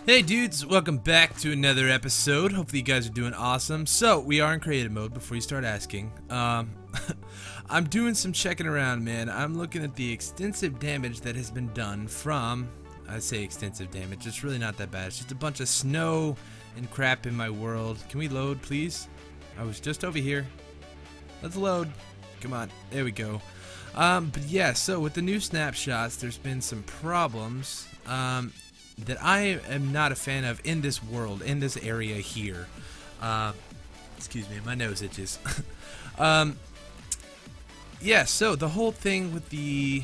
Hey dudes, welcome back to another episode. Hopefully you guys are doing awesome. So, we are in creative mode before you start asking. I'm doing some checking around, man. I'm looking at the extensive damage that has been done from, I say extensive damage, it's really not that bad. It's just a bunch of snow and crap in my world. Can we load, please? I was just over here. Let's load. Come on, there we go. But yeah, so with the new snapshots, there's been some problems. That I am not a fan of in this world, in this area here. Excuse me, my nose itches. Yeah, so the whole thing with the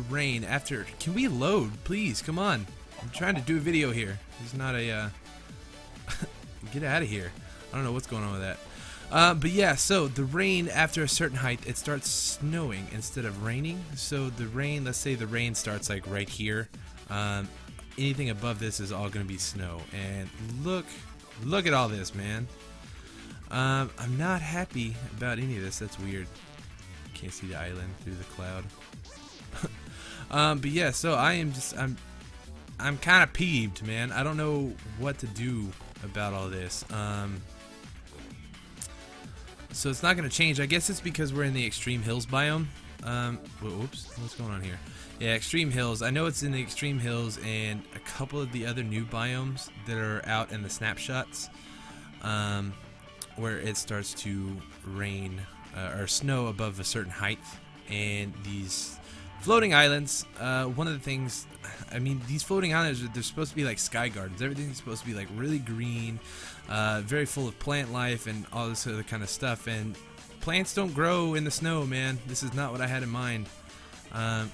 rain after... Can we load, please? Come on. I'm trying to do a video here. This is not a... Get out of here. I don't know what's going on with that. But yeah, so the rain after a certain height, it starts snowing instead of raining. So the rain, let's say the rain starts like right here. Anything above this is all going to be snow. And look at all this, man. I'm not happy about any of this. That's weird. Can't see the island through the cloud. But yeah, so I'm kind of peeved, man. I don't know what to do about all this. So it's not going to change. I guess it's because we're in the extreme hills biome. Whoops, what's going on here? Yeah, extreme hills. I know it's in the extreme hills and a couple of the other new biomes that are out in the snapshots, where it starts to rain or snow above a certain height. And these floating islands, one of the things, I mean, these floating islands, they're supposed to be like sky gardens. Everything's supposed to be like really green, very full of plant life and all this other kind of stuff. And plants don't grow in the snow, man. This is not what I had in mind.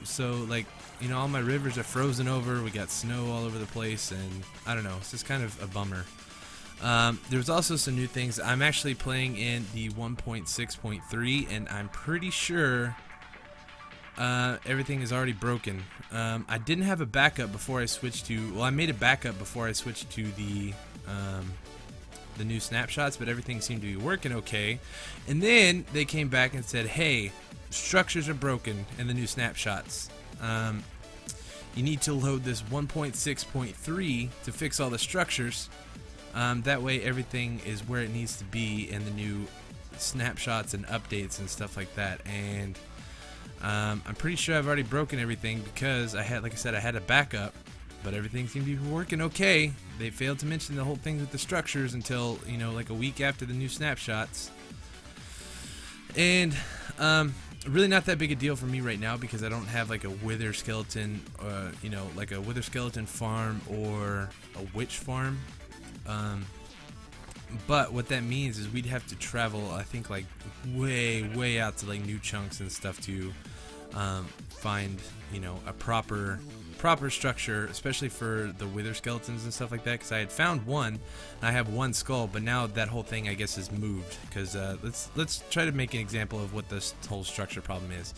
So, like, you know, all my rivers are frozen over. We got snow all over the place, and I don't know. It's just kind of a bummer. There's also some new things. I'm actually playing in the 1.6.3, and I'm pretty sure everything is already broken. I didn't have a backup before I switched to... Well, I made a backup before I switched to the new snapshots, but everything seemed to be working okay. And then they came back and said, hey, structures are broken in the new snapshots. You need to load this 1.6.3 to fix all the structures. That way everything is where it needs to be in the new snapshots and updates and stuff like that. And I'm pretty sure I've already broken everything because I had, like I said, I had a backup, but everything seemed to be working okay. They failed to mention the whole thing with the structures until, you know, like a week after the new snapshots. And really not that big a deal for me right now because I don't have like a wither skeleton, you know, like a wither skeleton farm or a witch farm. But what that means is we'd have to travel, I think, like way out to like new chunks and stuff to find, you know, a proper structure, especially for the wither skeletons and stuff like that. Because I had found one, and I have one skull, but now that whole thing, I guess, is moved. Because let's try to make an example of what this whole structure problem is.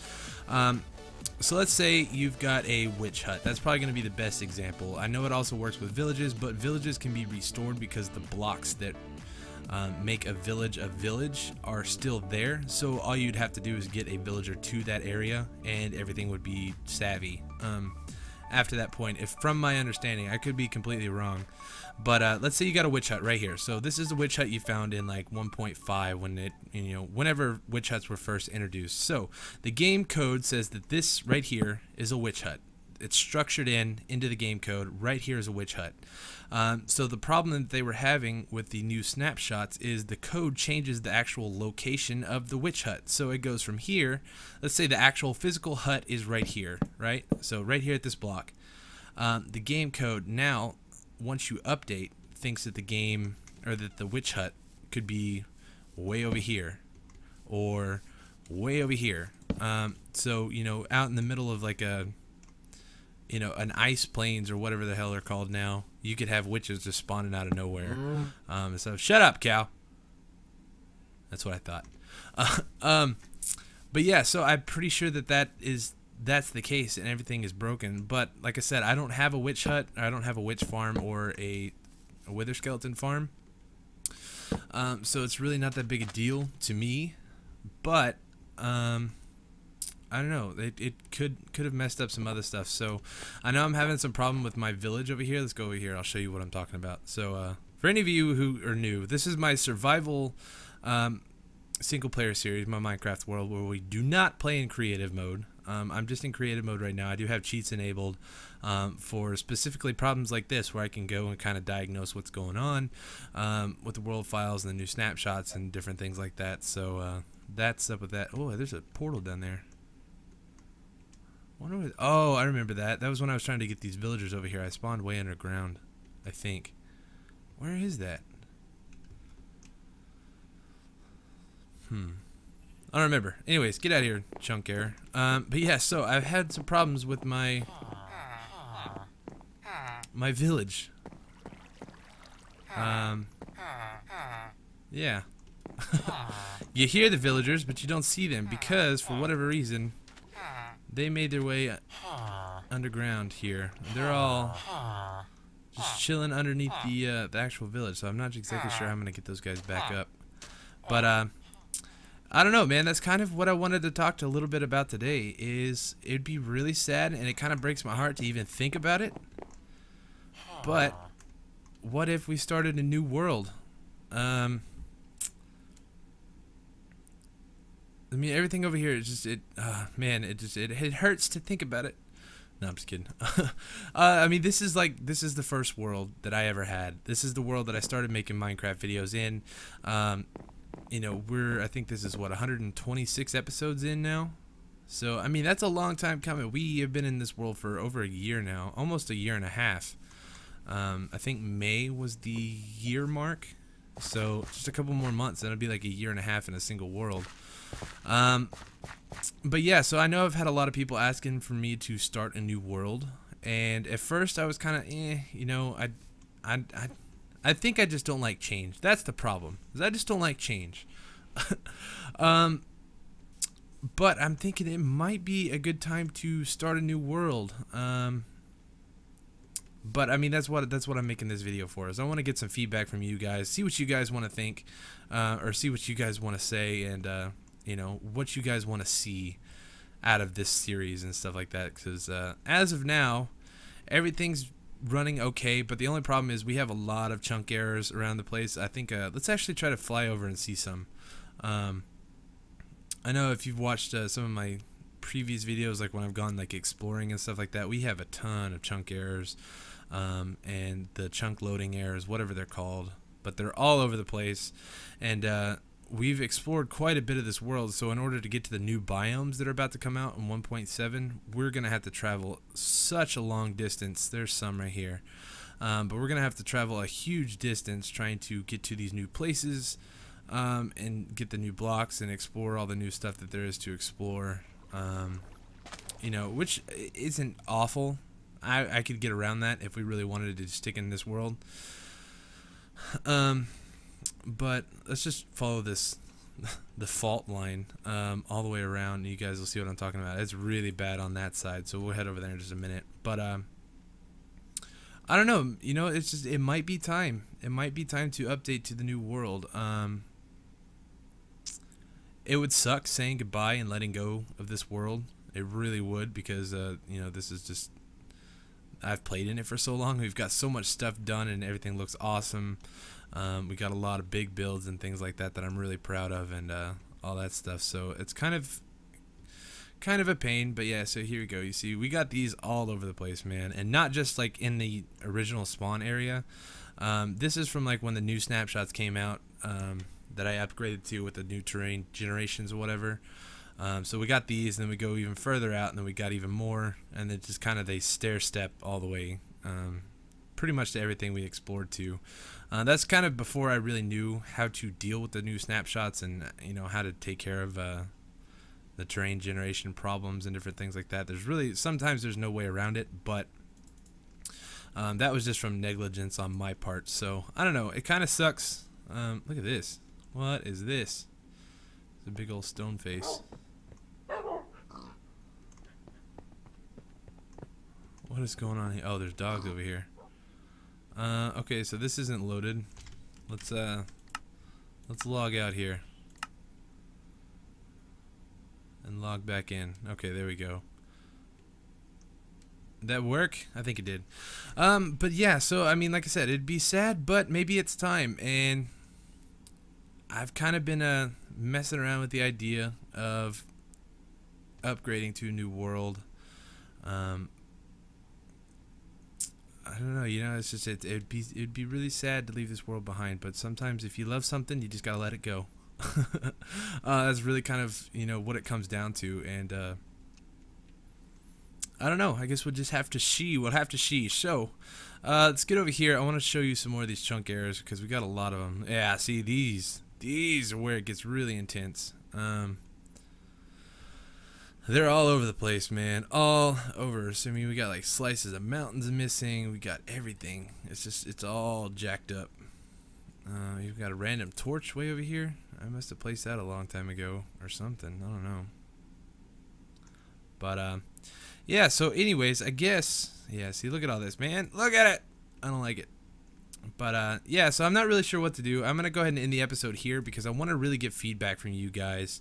So let's say you've got a witch hut. That's probably going to be the best example. I know it also works with villages, but villages can be restored because the blocks that make a village are still there. So all you'd have to do is get a villager to that area and everything would be savvy. After that point, if from my understanding, I could be completely wrong, but let's say you got a witch hut right here. So this is the witch hut you found in like 1.5 when it, you know, whenever witch huts were first introduced. So the game code says that this right here is a witch hut. It's structured into the game code. Right here is a witch hut. So the problem that they were having with the new snapshots is the code changes the actual location of the witch hut. So it goes from here. Let's say the actual physical hut is right here, right? So right here at this block. The game code now, once you update, thinks that the game, or that the witch hut could be way over here or way over here. So, you know, out in the middle of like a, you know, an ice plains or whatever the hell they're called now, you could have witches just spawning out of nowhere. So shut up, cow. That's what I thought. But yeah, so I'm pretty sure that that's the case and everything is broken. But like I said, I don't have a witch hut, I don't have a witch farm or a wither skeleton farm. So it's really not that big a deal to me. But I don't know. It could have messed up some other stuff. So I know I'm having some problem with my village over here. Let's go over here. I'll show you what I'm talking about. So for any of you who are new, this is my survival single player series, my Minecraft world, where we do not play in creative mode. I'm just in creative mode right now. I do have cheats enabled for specifically problems like this, where I can go and kind of diagnose what's going on with the world files and the new snapshots and different things like that. So that's up with that. Oh, there's a portal down there. Wonder what, oh, I remember that. That was when I was trying to get these villagers over here. I spawned way underground, I think. Where is that? I don't remember. Anyways, get out of here, chunk error. But yeah, so I've had some problems with my village. Yeah. You hear the villagers, but you don't see them because, for whatever reason, they made their way underground here. They're all just chilling underneath the actual village. So I'm not exactly sure how I'm gonna get those guys back up. But I don't know, man. That's kind of what I wanted to talk to a little bit about today. Is it'd be really sad, and it kind of breaks my heart to even think about it. But what if we started a new world? I mean, everything over here is just man. It hurts to think about it. No, I'm just kidding. I mean, this is the first world that I ever had. This is the world that I started making Minecraft videos in. You know, I think this is what, 126 episodes in now. So I mean, that's a long time coming. We have been in this world for over a year now, almost a year and a half. I think May was the year mark. So just a couple more months, and it'll be like a year and a half in a single world. But yeah, so I know I've had a lot of people asking for me to start a new world, and at first I was kind of, you know, I think I just don't like change. That's the problem, is I just don't like change. But I'm thinking it might be a good time to start a new world. But I mean, that's what I'm making this video for, is I want to get some feedback from you guys, see what you guys want to think, or see what you guys want to say, and you know, what you guys want to see out of this series and stuff like that. Because as of now, everything's running okay, but the only problem is we have a lot of chunk errors around the place. I think let's actually try to fly over and see some. I know if you've watched some of my previous videos, like when I've gone like exploring and stuff like that, we have a ton of chunk errors, and the chunk loading errors, whatever they're called, but they're all over the place. And we've explored quite a bit of this world, so in order to get to the new biomes that are about to come out in 1.7, we're gonna have to travel such a long distance. There's some right here, but we're gonna have to travel a huge distance trying to get to these new places, and get the new blocks and explore all the new stuff that there is to explore. You know, which isn't awful. I could get around that if we really wanted to stick in this world. But let's just follow this the fault line all the way around. You guys will see what I'm talking about. It's really bad on that side, so we'll head over there in just a minute. But I don't know, you know, it's just, it might be time. It might be time to update to the new world. It would suck saying goodbye and letting go of this world. It really would, because you know, this is just, I've played in it for so long. We've got so much stuff done and everything looks awesome. We got a lot of big builds and things like that that I'm really proud of, and all that stuff. So it's kind of a pain, but yeah. So here we go. You see, we got these all over the place, man, and not just like in the original spawn area. This is from like when the new snapshots came out, that I upgraded to with the new terrain generations or whatever. So we got these, and then we go even further out, and then we got even more, and then just kind of they stair step all the way, pretty much to everything we explored to. That's kind of before I really knew how to deal with the new snapshots, and you know, how to take care of the terrain generation problems and different things like that. There's really, sometimes there's no way around it, but that was just from negligence on my part. So I don't know, it kind of sucks. Look at this. What is this? It's a big old stone face. What is going on here? Oh, there's dogs over here. Okay, so this isn't loaded. Let's log out here. and log back in. Okay, there we go. That work? I think it did. But yeah, so I mean, like I said, it'd be sad, but maybe it's time. And I've kind of been messing around with the idea of upgrading to a new world. I don't know, you know, it's just it'd be really sad to leave this world behind, but sometimes if you love something, you just gotta let it go. That's really kind of, you know, what it comes down to. And I don't know, I guess we'll just have to see. So let's get over here. I want to show you some more of these chunk errors because we got a lot of them. Yeah, see, these are where it gets really intense. They're all over the place, man. All over. So, I mean, we got like slices of mountains missing. We got everything. It's all jacked up. You've got a random torch way over here. I must have placed that a long time ago or something. I don't know. But, yeah, so anyways, I guess, yeah, see, look at all this, man. Look at it. I don't like it. But, yeah, so I'm not really sure what to do. I'm going to go ahead and end the episode here because I want to really get feedback from you guys.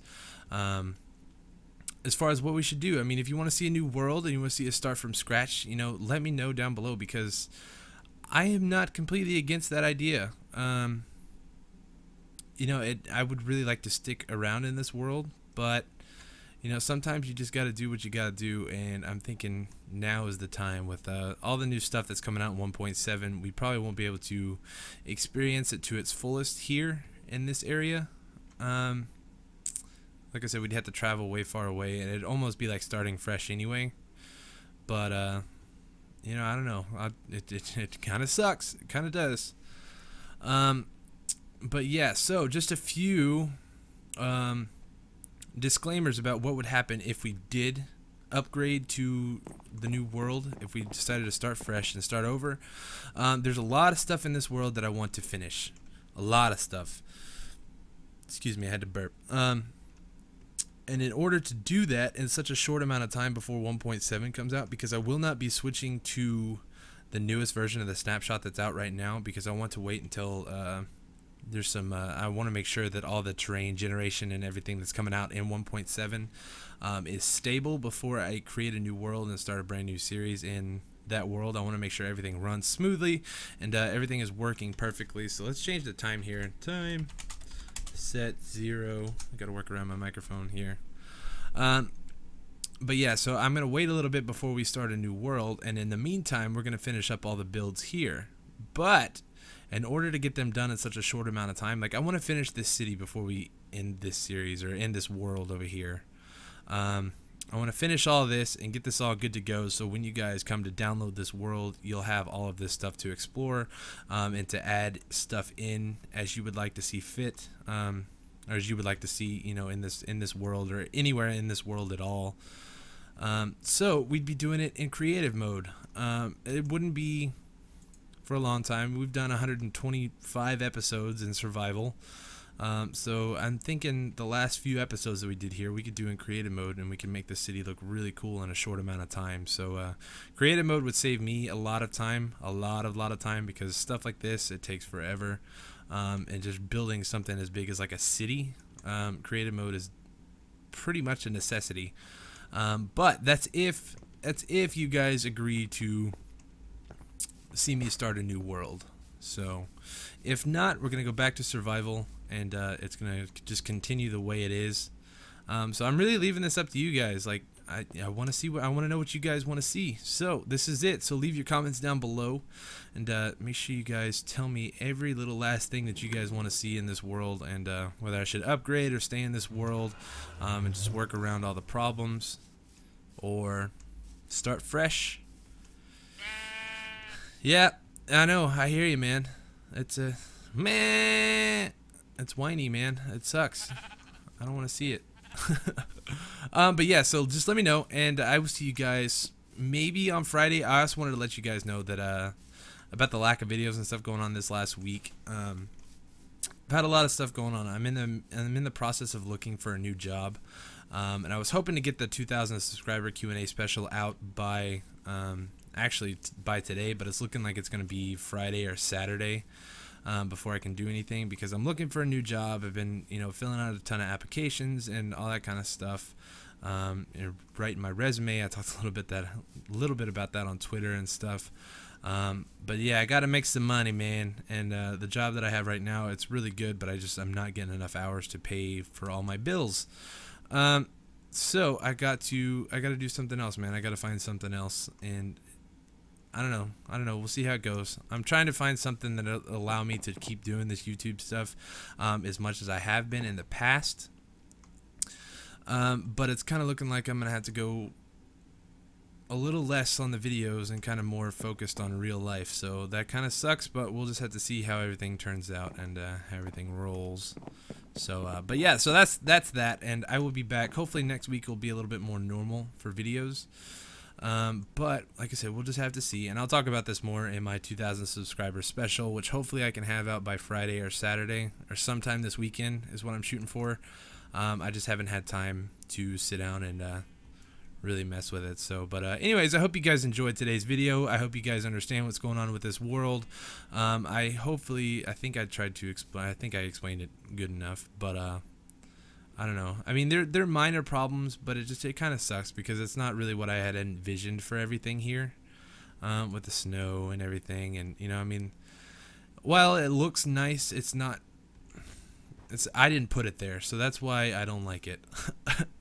As far as what we should do. I mean, if you want to see a new world and you want to see us start from scratch, you know, let me know down below because I am not completely against that idea. You know, I would really like to stick around in this world, but, you know, sometimes you just got to do what you got to do, and I'm thinking now is the time with all the new stuff that's coming out in 1.7. We probably won't be able to experience it to its fullest here in this area. Like I said, we'd have to travel way far away, and it'd almost be like starting fresh anyway. But, you know, I don't know. It kind of sucks. It kind of does. But, yeah, so just a few disclaimers about what would happen if we did upgrade to the new world, if we decided to start fresh and start over. There's a lot of stuff in this world that I want to finish. A lot of stuff. Excuse me, I had to burp. And in order to do that in such a short amount of time before 1.7 comes out, because I will not be switching to the newest version of the Snapshot that's out right now, because I want to wait until there's some, I want to make sure that all the terrain generation and everything that's coming out in 1.7 is stable before I create a new world and start a brand new series in that world. I want to make sure everything runs smoothly and everything is working perfectly. So let's change the time here. Time set 0. I gotta work around my microphone here. But yeah, so I'm gonna wait a little bit before we start a new world, and in the meantime we're gonna finish up all the builds here. But in order to get them done in such a short amount of time, like I want to finish this city before we end this series or end this world over here. I want to finish all this and get this all good to go, so when you guys come to download this world, you'll have all of this stuff to explore and to add stuff in as you would like to see fit, or as you would like to see, you know, in this world or anywhere in this world at all. So we'd be doing it in creative mode. It wouldn't be for a long time. We've done 125 episodes in survival. So I'm thinking the last few episodes that we did here we could do in creative mode, and we can make the city look really cool in a short amount of time. So creative mode would save me a lot of time, a lot of time, because stuff like this, it takes forever. And just building something as big as like a city, creative mode is pretty much a necessity. But that's if you guys agree to see me start a new world. So if not, we're gonna go back to survival, and it's gonna just continue the way it is. So I'm really leaving this up to you guys. Like I want to see what I want to know what you guys want to see. So this is it. So leave your comments down below, and make sure you guys tell me every little last thing that you guys want to see in this world, and whether I should upgrade or stay in this world and just work around all the problems, or start fresh. Yeah, I know. I hear you, man. It's it's whiny, man. It sucks. I don't want to see it. But yeah, so just let me know, and I will see you guys maybe on Friday. I also wanted to let you guys know that about the lack of videos and stuff going on this last week. I've had a lot of stuff going on. I'm in the process of looking for a new job, and I was hoping to get the 2,000 subscriber Q&A special out by actually by today, but it's looking like it's going to be Friday or Saturday before I can do anything, because I'm looking for a new job. I've been, you know, filling out a ton of applications and all that kind of stuff, writing my resume. I talked a little bit about that on Twitter and stuff. But yeah, I got to make some money, man. And the job that I have right now, it's really good, but I'm not getting enough hours to pay for all my bills. So I got to do something else, man. I got to find something else, and I don't know. We'll see how it goes. I'm trying to find something that'll allow me to keep doing this YouTube stuff as much as I have been in the past. But it's kind of looking like I'm gonna have to go a little less on the videos and kind of more focused on real life. So that kind of sucks, but we'll just have to see how everything turns out and how everything rolls. So, but yeah, so that's that, and I will be back. Hopefully next week will be a little bit more normal for videos. But like I said, we'll just have to see, and I'll talk about this more in my 2,000 subscriber special, which hopefully I can have out by Friday or Saturday or sometime this weekend is what I'm shooting for. I just haven't had time to sit down and really mess with it. So, but anyways, I hope you guys enjoyed today's video. I hope you guys understand what's going on with this world. I think I tried to explain. I think I explained it good enough, but I don't know. I mean, they're minor problems, but it kind of sucks because it's not really what I had envisioned for everything here, with the snow and everything. And I mean, while it looks nice, it's not. I didn't put it there, so that's why I don't like it.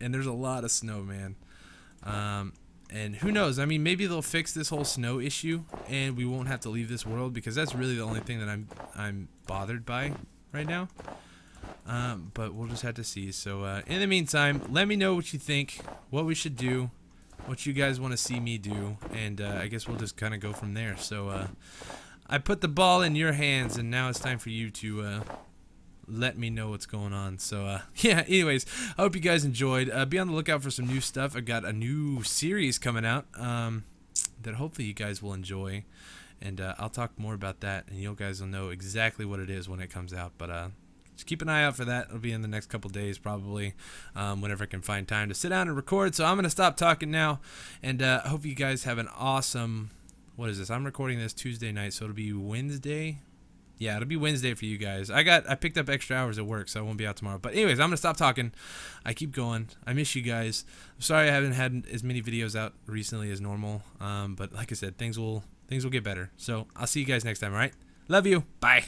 And there's a lot of snow, man. And who knows? I mean, maybe they'll fix this whole snow issue, and we won't have to leave this world, because that's really the only thing that I'm bothered by right now. But we'll just have to see. So in the meantime, let me know what you think, what we should do, what you guys want to see me do, and I guess we'll just kind of go from there. So I put the ball in your hands, and now it's time for you to let me know what's going on. So yeah, anyways, I hope you guys enjoyed. Be on the lookout for some new stuff. I got a new series coming out that hopefully you guys will enjoy, and I'll talk more about that, and you guys will know exactly what it is when it comes out. But just keep an eye out for that. It'll be in the next couple days probably, whenever I can find time to sit down and record. So I'm gonna stop talking now, and I hope you guys have an awesome, what is this? I'm recording this Tuesday night, so it'll be Wednesday. Yeah, it'll be Wednesday for you guys. I picked up extra hours at work, so I won't be out tomorrow. But anyways, I'm going to stop talking. I keep going. I miss you guys. I'm sorry I haven't had as many videos out recently as normal. But like I said, things will get better. So I'll see you guys next time, all right? Love you. Bye.